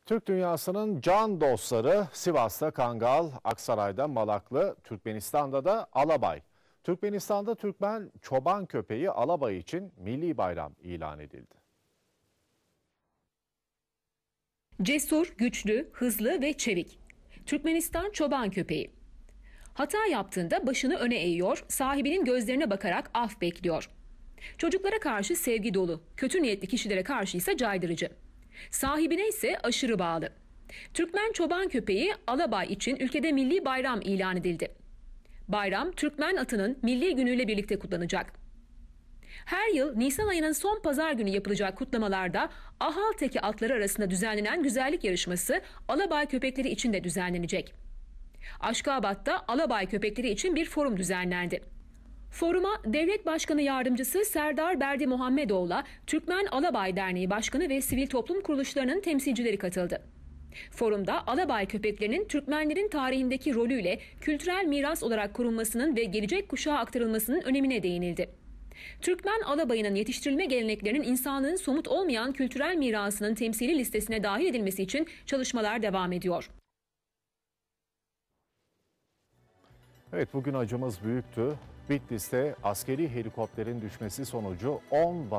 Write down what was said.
Türk dünyasının can dostları Sivas'ta Kangal, Aksaray'da Malaklı, Türkmenistan'da da Alabay. Türkmenistan'da Türkmen çoban köpeği Alabay için milli bayram ilan edildi. Cesur, güçlü, hızlı ve çevik. Türkmenistan çoban köpeği. Hata yaptığında başını öne eğiyor, sahibinin gözlerine bakarak af bekliyor. Çocuklara karşı sevgi dolu, kötü niyetli kişilere karşı ise caydırıcı. Sahibine ise aşırı bağlı. Türkmen çoban köpeği Alabay için ülkede milli bayram ilan edildi. Bayram, Türkmen atının milli günüyle birlikte kutlanacak. Her yıl Nisan ayının son pazar günü yapılacak kutlamalarda ahal teki atları arasında düzenlenen güzellik yarışması Alabay köpekleri için de düzenlenecek. Aşkabat'ta Alabay köpekleri için bir forum düzenlendi. Foruma Devlet Başkanı Yardımcısı Serdar Berdi Muhammedoğlu'la Türkmen Alabay Derneği Başkanı ve sivil toplum kuruluşlarının temsilcileri katıldı. Forumda Alabay köpeklerinin Türkmenlerin tarihindeki rolüyle kültürel miras olarak korunmasının ve gelecek kuşağa aktarılmasının önemine değinildi. Türkmen alabayının yetiştirilme geleneklerinin insanlığın somut olmayan kültürel mirasının temsili listesine dahil edilmesi için çalışmalar devam ediyor. Evet, bugün acımız büyüktü. Bitlis'te askeri helikopterin düşmesi sonucu 10